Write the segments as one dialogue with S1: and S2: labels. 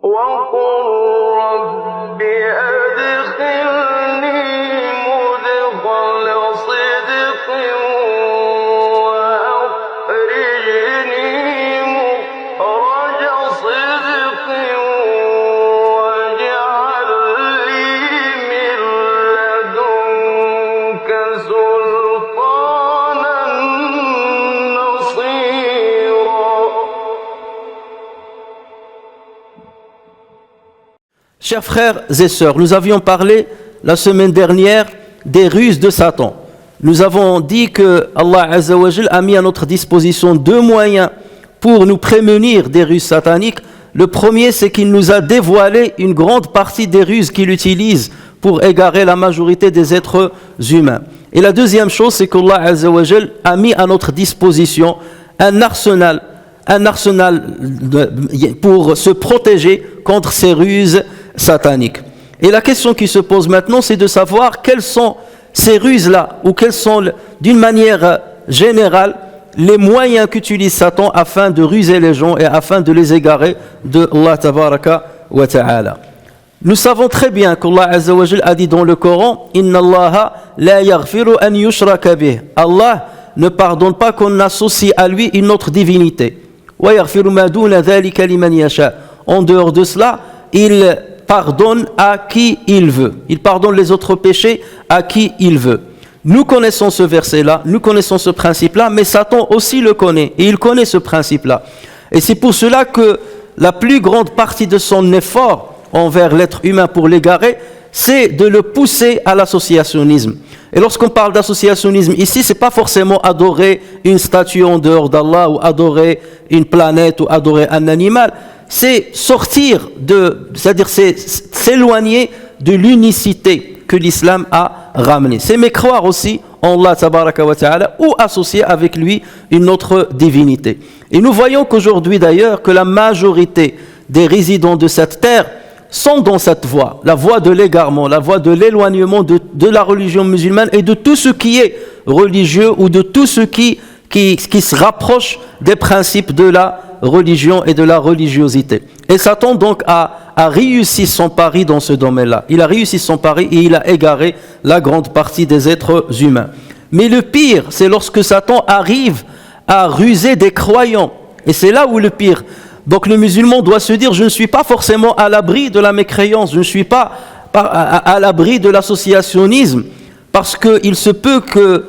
S1: وقل رب أدخلني مدخل صدق وأخرجني مخرج صدق واجعل لي من لدنك سلطانا نصيرا.
S2: Chers frères et sœurs, nous avions parlé la semaine dernière des ruses de Satan. Nous avons dit que Allah Azza wa Jal a mis à notre disposition deux moyens pour nous prémunir des ruses sataniques. Le premier, c'est qu'il nous a dévoilé une grande partie des ruses qu'il utilise pour égarer la majorité des êtres humains. Et la deuxième chose, c'est qu'Allah Azza wa Jal a mis à notre disposition un arsenal pour se protéger contre ces ruses sataniques. Et la question qui se pose maintenant, c'est de savoir quelles sont ces ruses-là, ou quels sont, d'une manière générale, les moyens qu'utilise Satan afin de ruser les gens et afin de les égarer de Allah tabaraka wa ta'ala. Nous savons très bien qu'Allah Azza wa Jal a dit dans le Coran « Inna Allaha la yaghfiru an yushraka bih » Allah ne pardonne pas qu'on associe à lui une autre divinité. « Wa yaghfiru ma duna dhalika liman yasha » En dehors de cela, il pardonne à qui il veut. Il pardonne les autres péchés à qui il veut. Nous connaissons ce verset-là, nous connaissons ce principe-là, mais Satan aussi le connaît, et il connaît ce principe-là. Et c'est pour cela que la plus grande partie de son effort envers l'être humain pour l'égarer, c'est de le pousser à l'associationnisme. Et lorsqu'on parle d'associationnisme ici, c'est pas forcément adorer une statue en dehors d'Allah, ou adorer une planète, ou adorer un animal. C'est sortir c'est-à-dire c'est s'éloigner de l'unicité que l'islam a ramenée. C'est mécroire aussi en Allah tabaraka wa ta'ala ou associer avec lui une autre divinité. Et nous voyons qu'aujourd'hui d'ailleurs que la majorité des résidents de cette terre sont dans cette voie, la voie de l'égarement, la voie de l'éloignement de la religion musulmane et de tout ce qui est religieux ou de tout ce qui se rapproche des principes de la religion et de la religiosité. Et Satan donc a réussi son pari dans ce domaine-là. Il a réussi son pari et il a égaré la grande partie des êtres humains. Mais le pire, c'est lorsque Satan arrive à ruser des croyants. Et c'est là où le pire. Donc le musulman doit se dire, je ne suis pas forcément à l'abri de la mécréance, je ne suis pas à l'abri de l'associationnisme, parce qu'il se peut que,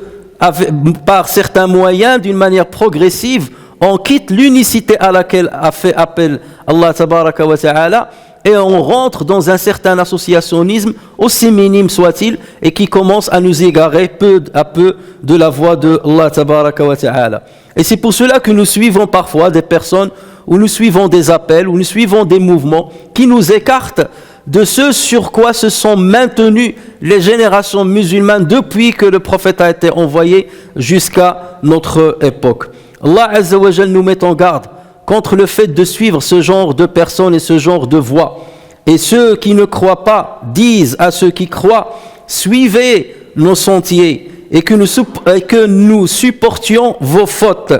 S2: par certains moyens, d'une manière progressive, on quitte l'unicité à laquelle a fait appel Allah tabaraka wa ta'ala et on rentre dans un certain associationnisme, aussi minime soit-il, et qui commence à nous égarer peu à peu de la voie de Allah tabaraka wa ta'ala. Et c'est pour cela que nous suivons parfois des personnes, ou nous suivons des appels, ou nous suivons des mouvements qui nous écartent de ce sur quoi se sont maintenues les générations musulmanes depuis que le prophète a été envoyé jusqu'à notre époque. Allah Azza wa Jal nous met en garde contre le fait de suivre ce genre de personnes et ce genre de voies. Et ceux qui ne croient pas disent à ceux qui croient, suivez nos sentiers et que nous supportions vos fautes.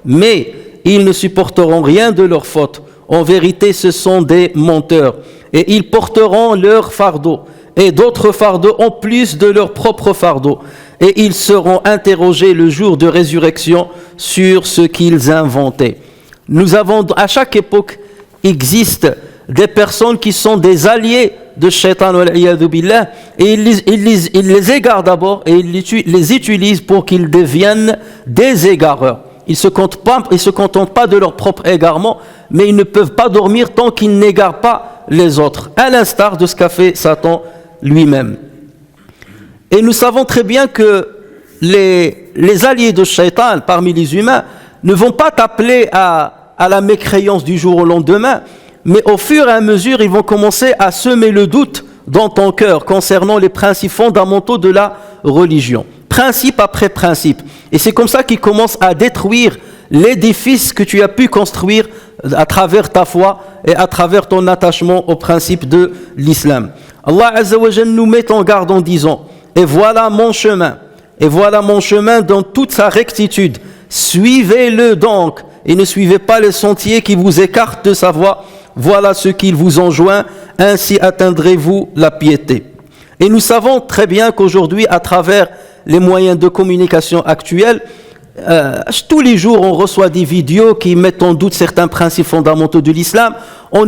S2: Mais ils ne supporteront rien de leurs fautes. En vérité, ce sont des menteurs. Et ils porteront leur fardeau et d'autres fardeaux en plus de leur propre fardeau. Et ils seront interrogés le jour de résurrection sur ce qu'ils inventaient. Nous avons, à chaque époque, existe des personnes qui sont des alliés de Shaitan wal-iyadhu billah, et ils les égarent d'abord et ils les utilisent pour qu'ils deviennent des égareurs. Ils ne se contentent pas de leur propre égarement, mais ils ne peuvent pas dormir tant qu'ils n'égarent pas les autres, à l'instar de ce qu'a fait Satan lui-même. Et nous savons très bien que les alliés de Shaitan parmi les humains ne vont pas t'appeler à la mécréance du jour au lendemain, mais au fur et à mesure, ils vont commencer à semer le doute dans ton cœur concernant les principes fondamentaux de la religion, principe après principe. Et c'est comme ça qu'ils commencent à détruire l'édifice que tu as pu construire à travers ta foi et à travers ton attachement au principe de l'islam. Allah Azza wa Jalla nous met en garde en disant « Et voilà mon chemin dans toute sa rectitude. Suivez-le donc et ne suivez pas les sentiers qui vous écartent de sa voie. voilà ce qu'il vous enjoint, ainsi atteindrez-vous la piété. Et nous savons très bien qu'aujourd'hui, à travers les moyens de communication actuels, tous les jours on reçoit des vidéos qui mettent en doute certains principes fondamentaux de l'islam. On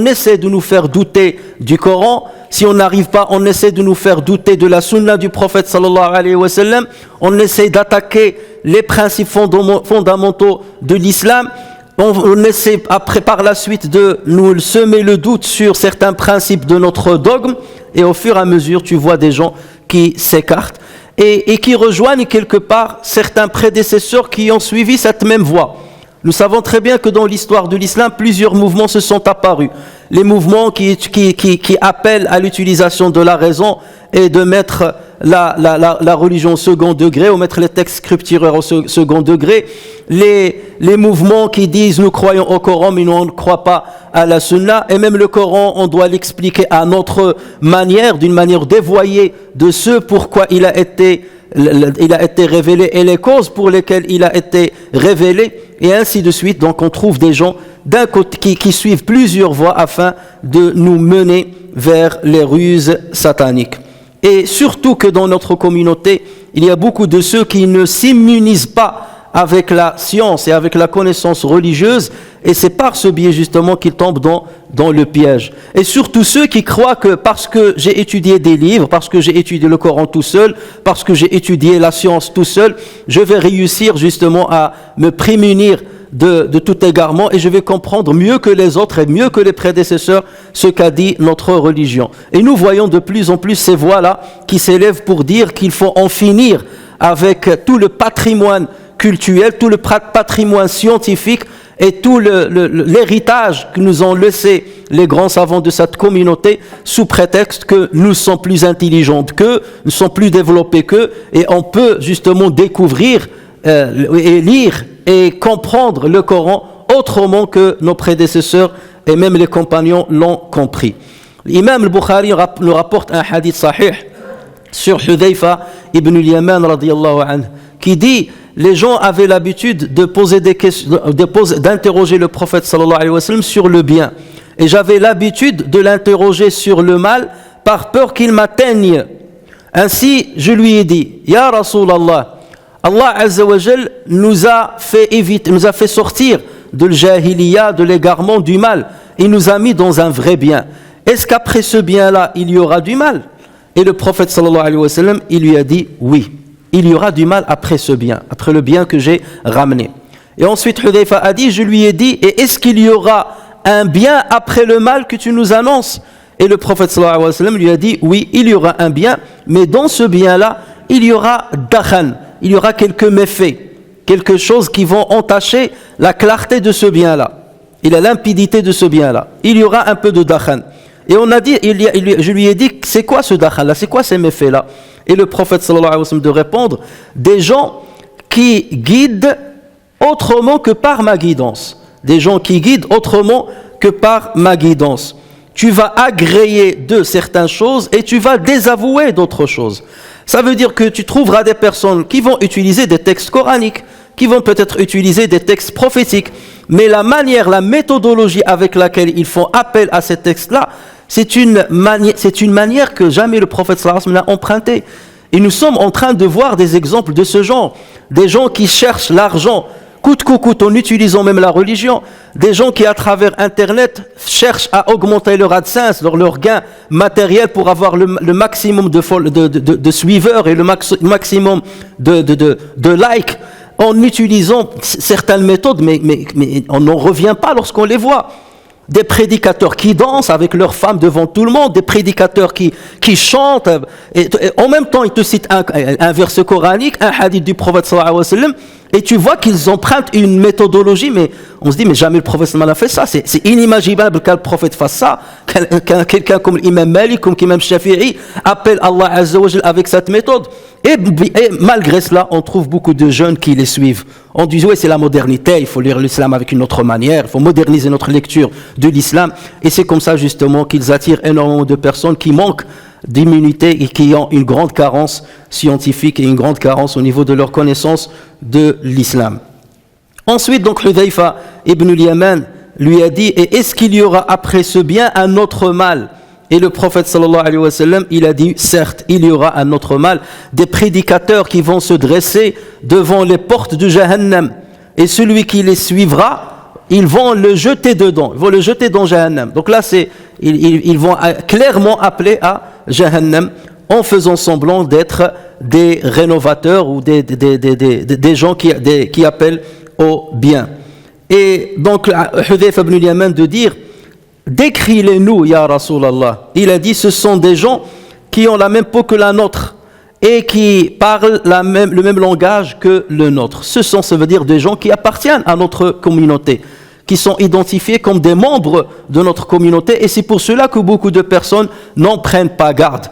S2: essaie de nous faire douter du Coran. Si on n'arrive pas, on essaie de nous faire douter de la sunna du prophète sallallahu alayhi wa sallam. On essaie d'attaquer les principes fondamentaux de l'islam. On essaie après par la suite de nous semer le doute sur certains principes de notre dogme. Et au fur et à mesure, tu vois des gens qui s'écartent et qui rejoignent quelque part certains prédécesseurs qui ont suivi cette même voie. Nous savons très bien que dans l'histoire de l'islam, plusieurs mouvements se sont apparus. Les mouvements qui appellent à l'utilisation de la raison et de mettre la religion au second degré, ou mettre les textes scripturaires au second degré. Les mouvements qui disent nous croyons au Coran mais nous on ne croit pas à la Sunna, et même le Coran on doit l'expliquer à notre manière, d'une manière dévoyée de ce pourquoi il a été révélé et les causes pour lesquelles il a été révélé, et ainsi de suite. Donc on trouve des gens d'un côté qui suivent plusieurs voies afin de nous mener vers les ruses sataniques. Et surtout que dans notre communauté, il y a beaucoup de ceux qui ne s'immunisent pas avec la science et avec la connaissance religieuse, et c'est par ce biais justement qu'ils tombent dans le piège. Et surtout ceux qui croient que parce que j'ai étudié des livres, parce que j'ai étudié le Coran tout seul, parce que j'ai étudié la science tout seul, je vais réussir justement à me prémunir de tout égarement, et je vais comprendre mieux que les autres et mieux que les prédécesseurs ce qu'a dit notre religion. Et nous voyons de plus en plus ces voix-là qui s'élèvent pour dire qu'il faut en finir avec tout le patrimoine culturel, tout le patrimoine scientifique et tout l'héritage que nous ont laissé les grands savants de cette communauté, sous prétexte que nous sommes plus intelligents qu'eux, nous sommes plus développés qu'eux, et on peut justement découvrir et lire et comprendre le Coran autrement que nos prédécesseurs et même les compagnons l'ont compris. L'imam al-Bukhari nous rapporte un hadith sahih sur Hudhayfa ibn al-Yaman radiyallahu anhu, qui dit: les gens avaient l'habitude de poser des questions, d'interroger le prophète sallallahu alayhi wa sallam sur le bien, et j'avais l'habitude de l'interroger sur le mal par peur qu'il m'atteigne. Ainsi je lui ai dit: Ya Rasulallah, Allah Azza wa Jal nous a fait sortir de l'jahiliya, de l'égarement, du mal, et nous a mis dans un vrai bien. Est-ce qu'après ce bien-là, il y aura du mal? Et le prophète sallallahu alayhi wa sallam, il lui a dit: oui, il y aura du mal après ce bien, après le bien que j'ai ramené. Et ensuite Hudhayfa a dit, je lui ai dit: et est-ce qu'il y aura un bien après le mal que tu nous annonces? Et le prophète sallallahu alayhi wa sallam lui a dit: oui, il y aura un bien, mais dans ce bien-là, il y aura dakhan, il y aura quelques méfaits, quelque chose qui vont entacher la clarté de ce bien-là et la limpidité de ce bien-là. Il y aura un peu de dakhan. Et on a dit, je lui ai dit: c'est quoi ce dakhan-là, c'est quoi ces méfaits-là? Et le prophète sallallahu alayhi wa sallam de répondre: des gens qui guident autrement que par ma guidance. Des gens qui guident autrement que par ma guidance. Tu vas agréer de certaines choses et tu vas désavouer d'autres choses. Ça veut dire que tu trouveras des personnes qui vont utiliser des textes coraniques, qui vont peut-être utiliser des textes prophétiques, mais la manière, la méthodologie avec laquelle ils font appel à ces textes-là, c'est une manière que jamais le prophète sallallahu alayhi wa sallam n'a empruntée. Et nous sommes en train de voir des exemples de ce genre. Des gens qui cherchent l'argent coûte que coûte en utilisant même la religion. Des gens qui à travers Internet cherchent à augmenter leur AdSense, leur gain matériel pour avoir le maximum de suiveurs et le maximum de likes en utilisant certaines méthodes, mais on n'en revient pas lorsqu'on les voit. Des prédicateurs qui dansent avec leurs femmes devant tout le monde, des prédicateurs qui chantent, et en même temps ils te citent un verset coranique, un hadith du prophète sallallahu alayhi wa sallam, et tu vois qu'ils empruntent une méthodologie, mais on se dit: mais jamais le prophète sallallahu alayhi wa sallam a fait ça, c'est inimaginable qu'un prophète fasse ça, quelqu'un comme l'imam Malik, comme l'imam Shafi'i appelle Allah Azza wa Jal avec cette méthode. Et malgré cela, on trouve beaucoup de jeunes qui les suivent. On dit: oui, c'est la modernité, il faut lire l'islam avec une autre manière, il faut moderniser notre lecture de l'islam. Et c'est comme ça justement qu'ils attirent énormément de personnes qui manquent d'immunité et qui ont une grande carence scientifique et une grande carence au niveau de leur connaissance de l'islam. Ensuite, donc, Hudhayfa ibn al-Yaman lui a dit, et est-ce qu'il y aura après ce bien un autre mal? Et le prophète sallallahu alayhi wa sallam, il a dit, certes, il y aura un autre mal, des prédicateurs qui vont se dresser devant les portes de Jahannam, et celui qui les suivra, ils vont le jeter dedans, ils vont le jeter dans Jahannam. Donc là, ils vont clairement appeler à Jahannam en faisant semblant d'être des rénovateurs ou des gens qui appellent au bien. Et donc, Hudayfa ibn al-Yaman de dire, décris-les-nous, ya Rasulallah. Il a dit, ce sont des gens qui ont la même peau que la nôtre et qui parlent le même langage que le nôtre. Ça veut dire des gens qui appartiennent à notre communauté, qui sont identifiés comme des membres de notre communauté, et c'est pour cela que beaucoup de personnes n'en prennent pas garde.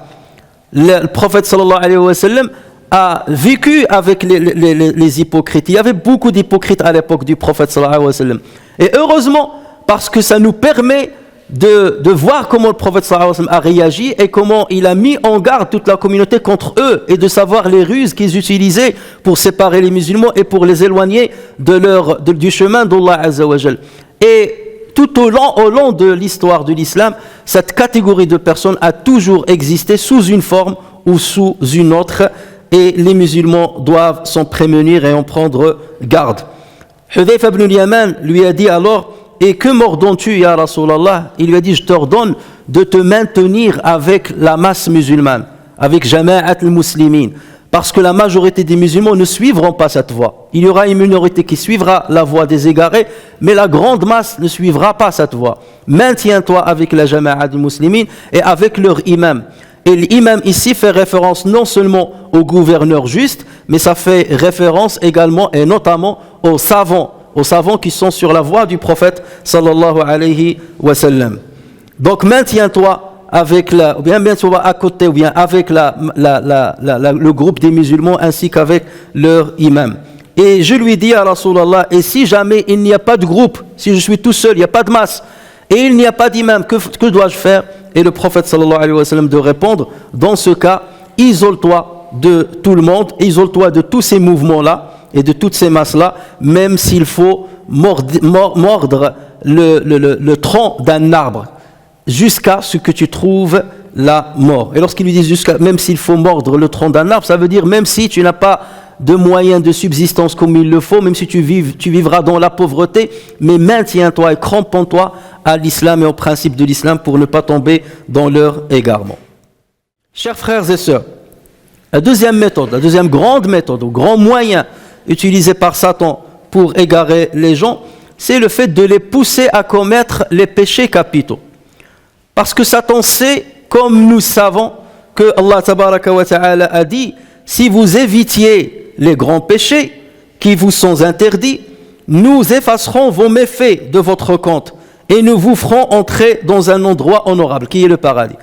S2: Le prophète sallallahu alayhi wa sallam a vécu avec les hypocrites. Il y avait beaucoup d'hypocrites à l'époque du prophète sallallahu alayhi wa sallam. Et heureusement, parce que ça nous permet de voir comment le prophète sallallahu alayhi wa sallam a réagi et comment il a mis en garde toute la communauté contre eux, et de savoir les ruses qu'ils utilisaient pour séparer les musulmans et pour les éloigner du chemin d'Allah Azza wa Jal. Et tout au long de l'histoire de l'islam, cette catégorie de personnes a toujours existé sous une forme ou sous une autre, et les musulmans doivent s'en prémunir et en prendre garde. Hudayfa ibn al-Yaman lui a dit alors, et que m'ordonnes-tu, ya Rasulallah? Il lui a dit, je t'ordonne de te maintenir avec la masse musulmane, avec Jama'at al-Muslimin, parce que la majorité des musulmans ne suivront pas cette voie. Il y aura une minorité qui suivra la voie des égarés, mais la grande masse ne suivra pas cette voie. Maintiens-toi avec la Jama'at al-Muslimin et avec leur imam. Et l'imam ici fait référence non seulement au gouverneur juste, mais ça fait référence également et notamment aux savants qui sont sur la voie du prophète sallallahu alayhi wa sallam. Donc maintiens-toi avec ou bien à côté, ou bien avec le groupe des musulmans ainsi qu'avec leur imam. Et je lui dis à Rasulallah, et si jamais il n'y a pas de groupe, si je suis tout seul, il n'y a pas de masse, et il n'y a pas d'imam, que dois-je faire? Et le prophète sallallahu alayhi wa sallam de répondre, dans ce cas, isole-toi de tout le monde, isole-toi de tous ces mouvements-là et de toutes ces masses-là, même s'il faut mordre le tronc d'un arbre, jusqu'à ce que tu trouves la mort. Et lorsqu'il lui dit même s'il faut mordre le tronc d'un arbre, ça veut dire même si tu n'as pas de moyens de subsistance comme il le faut, même si tu vivras dans la pauvreté, mais maintiens-toi et cramponne-toi à l'islam et au principe de l'islam pour ne pas tomber dans leur égarement. Chers frères et sœurs, la deuxième grande méthode, ou grand moyen utilisé par Satan pour égarer les gens, c'est le fait de les pousser à commettre les péchés capitaux. Parce que Satan sait, comme nous savons, que Allah tabaraka wa ta'ala a dit, si vous évitiez les grands péchés qui vous sont interdits, nous effacerons vos méfaits de votre compte et nous vous ferons entrer dans un endroit honorable qui est le paradis.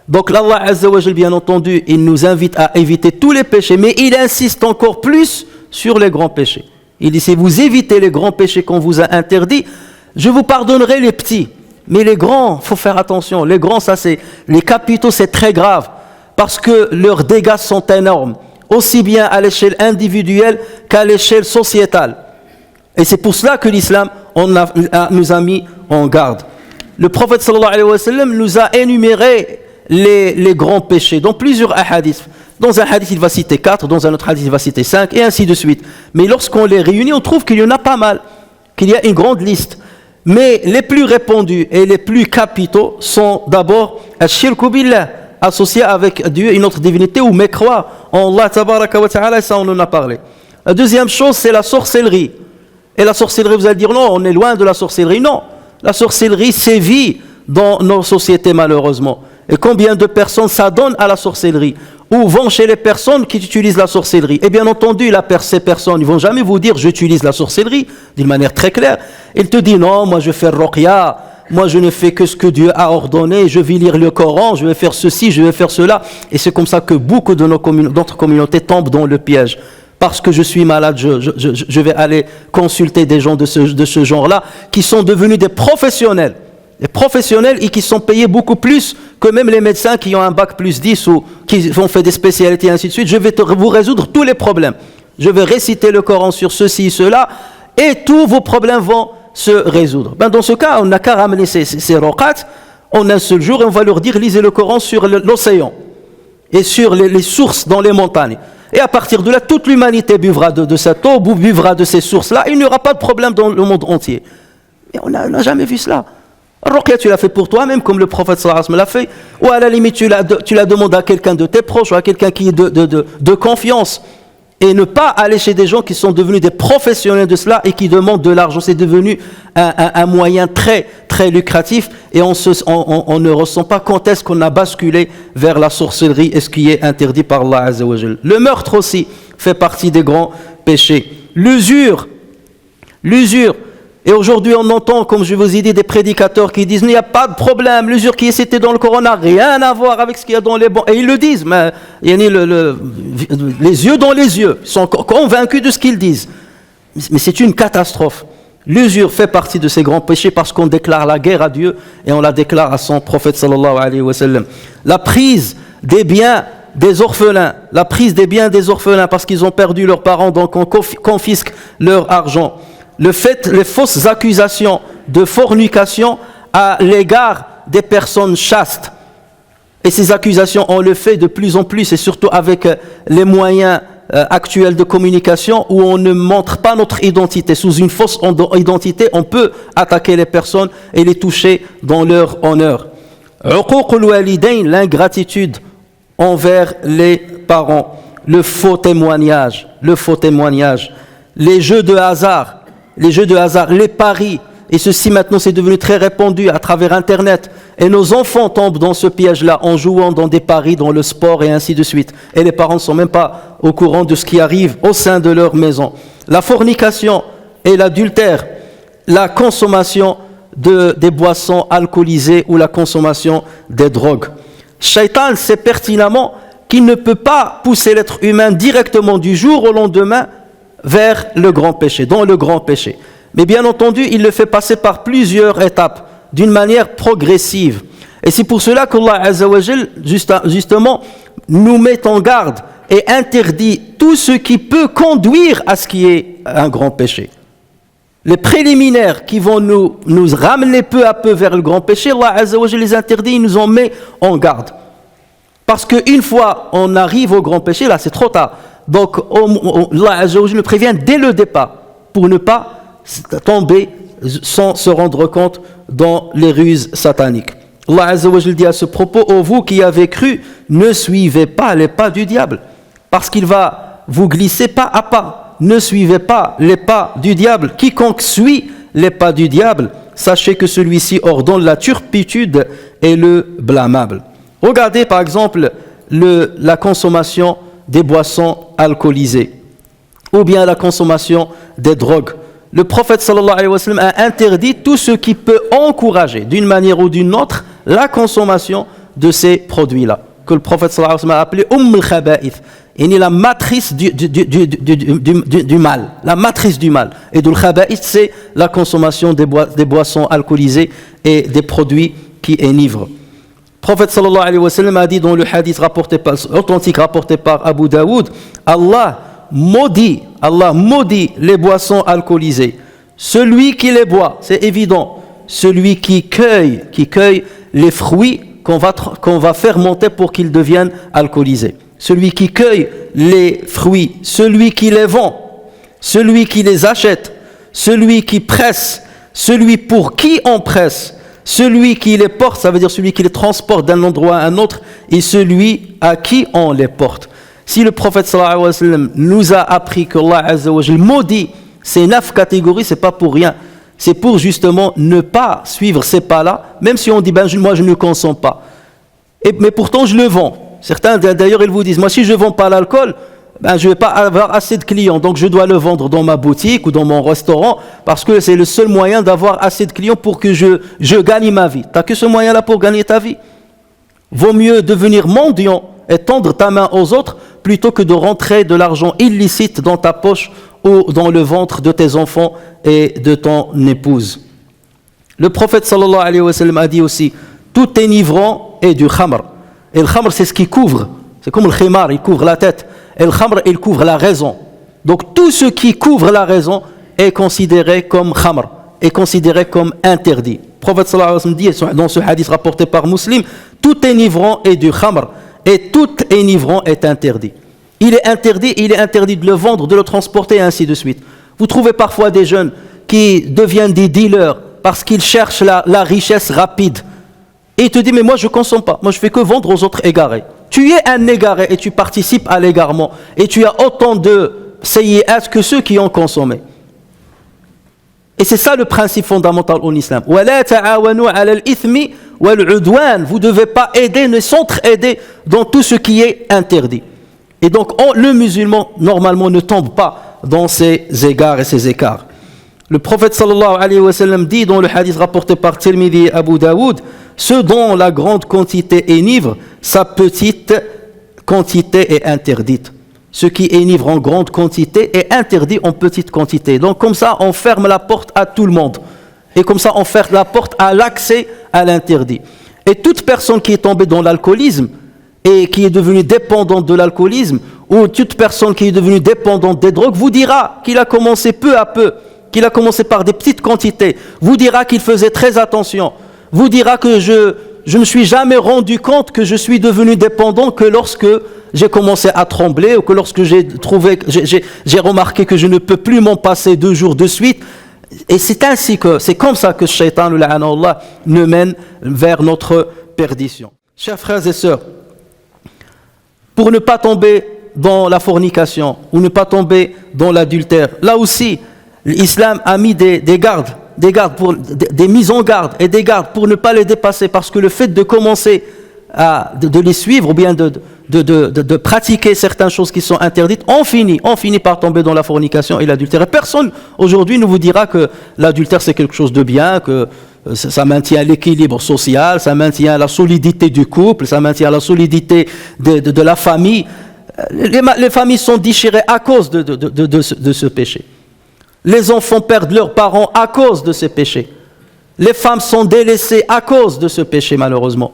S2: Donc Allah Azza wa Jal, bien entendu, il nous invite à éviter tous les péchés, mais il insiste encore plus sur les grands péchés. Il dit, si vous évitez les grands péchés qu'on vous a interdits, je vous pardonnerai les petits. Mais les grands, il faut faire attention. Les grands, les capitaux, c'est très grave, parce que leurs dégâts sont énormes, aussi bien à l'échelle individuelle qu'à l'échelle sociétale. Et c'est pour cela que l'islam nous a mis en garde. Le prophète sallallahu alayhi wa sallam nous a énuméré les grands péchés dans plusieurs hadiths. Dans un hadith, il va citer 4, dans un autre hadith, il va citer 5, et ainsi de suite. Mais lorsqu'on les réunit, on trouve qu'il y en a pas mal, qu'il y a une grande liste. Mais les plus répandus et les plus capitaux sont d'abord al-shirku billah, associé avec Dieu, une autre divinité, ou mécroire en Allah tabaraka wa ta'ala, et ça on en a parlé. La deuxième chose, c'est la sorcellerie. Et la sorcellerie, vous allez dire, non, on est loin de la sorcellerie. Non, la sorcellerie sévit dans nos sociétés malheureusement. Et combien de personnes s'adonnent à la sorcellerie ou vont chez les personnes qui utilisent la sorcellerie? Et bien entendu, ces personnes, ils ne vont jamais vous dire j'utilise la sorcellerie d'une manière très claire. Ils te disent non, moi je fais ruqya, moi je ne fais que ce que Dieu a ordonné, je vais lire le Coran, je vais faire ceci, je vais faire cela. Et c'est comme ça que beaucoup de notre communauté tombent dans le piège. Parce que je suis malade, je vais aller consulter des gens de ce genre-là qui sont devenus des professionnels. Les professionnels et qui sont payés beaucoup plus que même les médecins qui ont un bac plus 10 ou qui ont fait des spécialités et ainsi de suite. Je vais vous résoudre tous les problèmes. Je vais réciter le Coran sur ceci, cela, et tous vos problèmes vont se résoudre. Dans ce cas, on n'a qu'à ramener ces roqat en un seul jour et on va leur dire lisez le Coran sur l'océan et sur les sources dans les montagnes. Et à partir de là, toute l'humanité buvra de cette eau, buvra de ces sources-là, il n'y aura pas de problème dans le monde entier. Mais on n'a jamais vu cela. Ruqya, tu l'as fait pour toi-même, comme le prophète sallallahu alayhi wa sallam l'a fait, ou à la limite, tu la demandes à quelqu'un de tes proches, ou à quelqu'un qui est de confiance. Et ne pas aller chez des gens qui sont devenus des professionnels de cela et qui demandent de l'argent. C'est devenu un moyen très, très lucratif et on ne ressent pas quand est-ce qu'on a basculé vers la sorcellerie et ce qui est interdit par Allah Azza wa Jal. Le meurtre aussi fait partie des grands péchés. L'usure. Et aujourd'hui, on entend, comme je vous ai dit, des prédicateurs qui disent il n'y a pas de problème, l'usure qui est citée dans le Coran n'a rien à voir avec ce qu'il y a dans les bancs. Et ils le disent, mais il y a les yeux dans les yeux, ils sont convaincus de ce qu'ils disent. Mais c'est une catastrophe. L'usure fait partie de ces grands péchés parce qu'on déclare la guerre à Dieu et on la déclare à son prophète sallallahu alayhi wa sallam. La prise des biens des orphelins, parce qu'ils ont perdu leurs parents, donc on confisque leur argent. Les fausses accusations de fornication à l'égard des personnes chastes. Et ces accusations, on le fait de plus en plus, et surtout avec les moyens actuels de communication, où on ne montre pas notre identité. Sous une fausse identité, on peut attaquer les personnes et les toucher dans leur honneur. Uququl walidayn, l'ingratitude envers les parents. Le faux témoignage. Les jeux de hasard, les paris, et ceci maintenant c'est devenu très répandu à travers Internet, et nos enfants tombent dans ce piège-là en jouant dans des paris, dans le sport et ainsi de suite, et les parents ne sont même pas au courant de ce qui arrive au sein de leur maison. La fornication et l'adultère, la consommation des boissons alcoolisées ou la consommation des drogues. Shaitan sait pertinemment qu'il ne peut pas pousser l'être humain directement du jour au lendemain vers le grand péché, dans le grand péché. Mais bien entendu, il le fait passer par plusieurs étapes, d'une manière progressive. Et c'est pour cela qu'Allah Azza wa Jal, justement, nous met en garde et interdit tout ce qui peut conduire à ce qui est un grand péché. Les préliminaires qui vont nous ramener peu à peu vers le grand péché, Allah Azza wa Jal les interdit, il nous en met en garde. Parce qu'une fois on arrive au grand péché, là c'est trop tard. Donc, Allah Azza wa Jal nous prévient dès le départ pour ne pas tomber sans se rendre compte dans les ruses sataniques. Allah Azza wa Jal dit à ce propos, ô vous qui avez cru, ne suivez pas les pas du diable, parce qu'il va vous glisser pas à pas. Ne suivez pas les pas du diable. Quiconque suit les pas du diable, sachez que celui-ci ordonne la turpitude et le blâmable. Regardez par exemple la consommation des boissons alcoolisées ou bien la consommation des drogues. Le prophète sallallahu alayhi wa sallam a interdit tout ce qui peut encourager d'une manière ou d'une autre la consommation de ces produits-là, que le prophète sallallahu alayhi wa sallam a appelé al khaba'ith, et la matrice du mal, la matrice du mal. Et le khaba'ith, c'est la consommation des boissons alcoolisées et des produits qui enivrent. Le prophète sallallahu alayhi wa sallam a dit dans le hadith authentique rapporté par Abu Daoud, Allah maudit les boissons alcoolisées. Celui qui les boit, c'est évident, celui qui cueille les fruits qu'on va fermenter pour qu'ils deviennent alcoolisés. Celui qui cueille les fruits, celui qui les vend, celui qui les achète, celui qui presse, celui pour qui on presse, celui qui les porte, ça veut dire celui qui les transporte d'un endroit à un autre, et celui à qui on les porte. Si le prophète sallallahu alayhi wa sallam nous a appris que Allah Azza wa Jal maudit ces 9 catégories, c'est pas pour rien. C'est pour justement ne pas suivre ces pas-là, même si on dit moi je ne consomme pas. Mais pourtant je le vends. Certains d'ailleurs ils vous disent moi si je ne vends pas l'alcool, je ne vais pas avoir assez de clients, donc je dois le vendre dans ma boutique ou dans mon restaurant parce que c'est le seul moyen d'avoir assez de clients pour que je gagne ma vie. Tu n'as que ce moyen-là pour gagner ta vie. Vaut mieux devenir mendiant et tendre ta main aux autres plutôt que de rentrer de l'argent illicite dans ta poche ou dans le ventre de tes enfants et de ton épouse. Le prophète sallallahu alayhi wa sallam a dit aussi tout enivrant est du khamr. Et le khamr c'est ce qui couvre, c'est comme le khimar, il couvre la tête. Et le khamr il couvre la raison. Donc tout ce qui couvre la raison est considéré comme khamr. est considéré comme interdit. Le prophète sallallahu alayhi wa sallam dit dans ce hadith rapporté par Muslim, tout enivrant est du khamr et tout enivrant est interdit. Il est interdit de le vendre, de le transporter et ainsi de suite. Vous trouvez parfois des jeunes qui deviennent des dealers parce qu'ils cherchent la richesse rapide. Et il te dit, mais moi je ne consomme pas, moi je fais que vendre aux autres égarés. Tu es un égaré et tu participes à l'égarement. Et tu as autant de sayyi'at que ceux qui ont consommé. Et c'est ça le principe fondamental en islam. Vous ne devez pas aider, ne s'entraider dans tout ce qui est interdit. Et donc le musulman normalement ne tombe pas dans ces égards et ces écarts. Le prophète sallallahu alayhi wa sallam dit dans le hadith rapporté par Tirmidhi et Abu Daoud, ce dont la grande quantité enivre, sa petite quantité est interdite. Ce qui enivre en grande quantité est interdit en petite quantité. Donc comme ça, on ferme la porte à tout le monde. Et comme ça, on ferme la porte à l'accès à l'interdit. Et toute personne qui est tombée dans l'alcoolisme et qui est devenue dépendante de l'alcoolisme, ou toute personne qui est devenue dépendante des drogues, vous dira qu'il a commencé peu à peu, qu'il a commencé par des petites quantités, vous dira qu'il faisait très attention, vous dira que je ne me suis jamais rendu compte que je suis devenu dépendant que lorsque j'ai commencé à trembler ou que lorsque j'ai remarqué que je ne peux plus m'en passer 2 jours de suite. Et c'est comme ça que Shaitan nous mène vers notre perdition. Chers frères et sœurs, pour ne pas tomber dans la fornication ou ne pas tomber dans l'adultère, là aussi, l'islam a mis des gardes, des mises en garde et des gardes pour ne pas les dépasser, parce que le fait de commencer de les suivre ou bien de pratiquer certaines choses qui sont interdites, on finit par tomber dans la fornication et l'adultère. Et personne aujourd'hui ne vous dira que l'adultère c'est quelque chose de bien, que ça maintient l'équilibre social, ça maintient la solidité du couple, ça maintient la solidité de la famille. Les familles sont déchirées à cause de ce péché. Les enfants perdent leurs parents à cause de ce péché. Les femmes sont délaissées à cause de ce péché, malheureusement.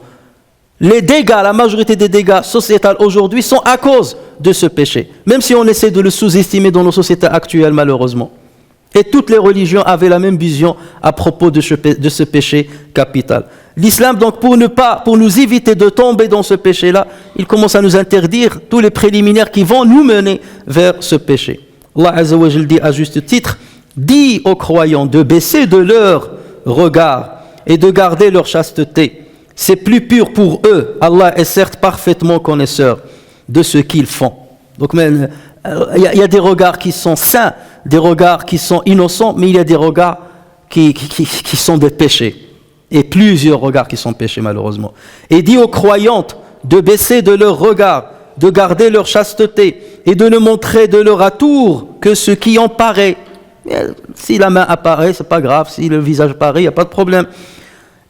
S2: Les dégâts, la majorité des dégâts sociétals aujourd'hui sont à cause de ce péché, même si on essaie de le sous-estimer dans nos sociétés actuelles, malheureusement. Et toutes les religions avaient la même vision à propos de ce péché capital. L'islam, donc, pour nous éviter de tomber dans ce péché-là, il commence à nous interdire tous les préliminaires qui vont nous mener vers ce péché. Allah Azza wa Jal dit à juste titre, dis aux croyants de baisser de leur regard et de garder leur chasteté. C'est plus pur pour eux. Allah est certes parfaitement connaisseur de ce qu'ils font. Donc, il y a des regards qui sont saints, des regards qui sont innocents, mais il y a des regards qui sont des péchés. Et plusieurs regards qui sont péchés, malheureusement. Et dit aux croyantes de baisser de leur regard, de garder leur chasteté et de ne montrer de leur atour que ce qui en paraît. Si la main apparaît, c'est pas grave. Si le visage apparaît, il n'y a pas de problème.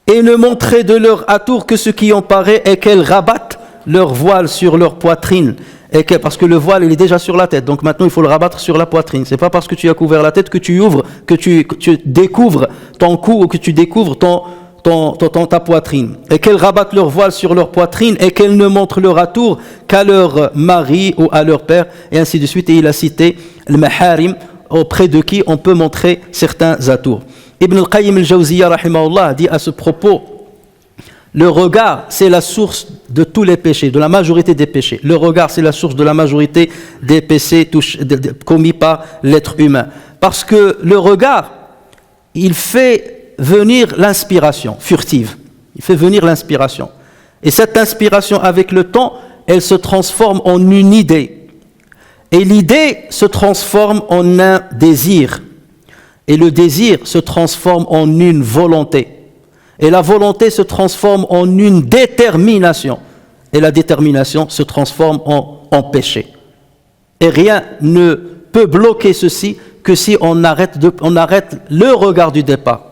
S2: Et ne montrer de leur atour que ce qui en paraît et qu'elles rabattent leur voile sur leur poitrine. Parce que le voile, il est déjà sur la tête. Donc maintenant, il faut le rabattre sur la poitrine. C'est pas parce que tu as couvert la tête que tu découvres ton cou ou que tu découvres ta poitrine. Et qu'elles rabattent leur voile sur leur poitrine et qu'elles ne montrent leur atour qu'à leur mari ou à leur père, et ainsi de suite. Et il a cité le maharim, auprès de qui on peut montrer certains atours. Ibn al-Qayyim al-Jawziyya rahimahullah dit à ce propos, le regard c'est la source de tous les péchés, de la majorité des péchés. Le regard c'est la source de la majorité des péchés commis par l'être humain. Parce que le regard, il fait venir l'inspiration furtive. Il fait venir l'inspiration. Et cette inspiration avec le temps, elle se transforme en une idée. Et l'idée se transforme en un désir. Et le désir se transforme en une volonté. Et la volonté se transforme en une détermination. Et la détermination se transforme en péché. Et rien ne peut bloquer ceci que si on arrête le regard du départ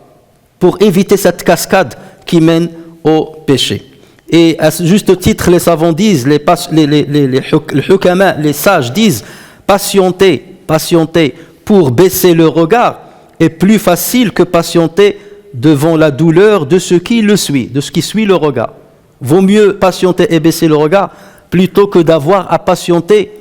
S2: pour éviter cette cascade qui mène au péché. Et à ce juste titre, les savants disent, les hukama, les sages disent, patienter pour baisser le regard est plus facile que patienter devant la douleur de ce qui le suit, de ce qui suit le regard. Vaut mieux patienter et baisser le regard plutôt que d'avoir à patienter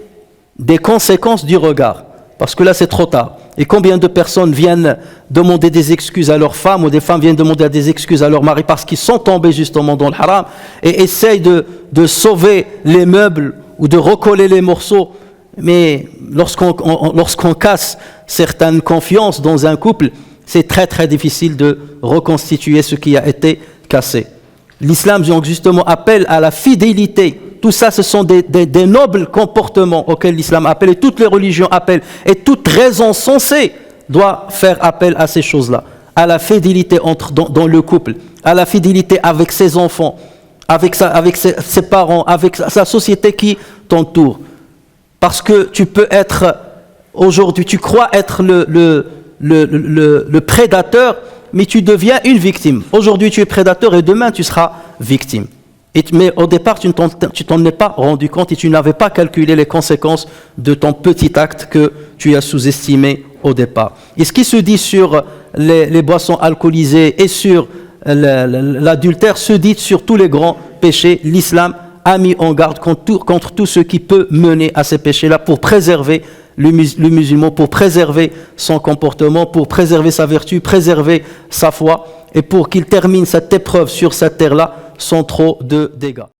S2: des conséquences du regard. Parce que là, c'est trop tard. Et combien de personnes viennent demander des excuses à leurs femmes, ou des femmes viennent demander des excuses à leur mari parce qu'ils sont tombés justement dans le haram, et essayent de sauver les meubles ou de recoller les morceaux. Mais lorsqu'on casse certaines confiances dans un couple, c'est très très difficile de reconstituer ce qui a été cassé. L'islam donc justement appelle à la fidélité. Tout ça, ce sont des nobles comportements auxquels l'islam appelle, et toutes les religions appellent, et toute raison sensée doit faire appel à ces choses-là, à la fidélité dans le couple, à la fidélité avec ses enfants, avec ses parents, avec sa société qui t'entoure. Parce que tu peux être, aujourd'hui, tu crois être le prédateur, mais tu deviens une victime. Aujourd'hui, tu es prédateur et demain, tu seras victime. Mais au départ, tu t'en es pas rendu compte et tu n'avais pas calculé les conséquences de ton petit acte que tu as sous-estimé au départ. Et ce qui se dit sur les boissons alcoolisées et sur l'adultère se dit sur tous les grands péchés. L'islam a mis en garde contre tout ce qui peut mener à ces péchés-là pour préserver le musulman, pour préserver son comportement, pour préserver sa vertu, préserver sa foi, et pour qu'il termine cette épreuve sur cette terre-là sans trop de dégâts.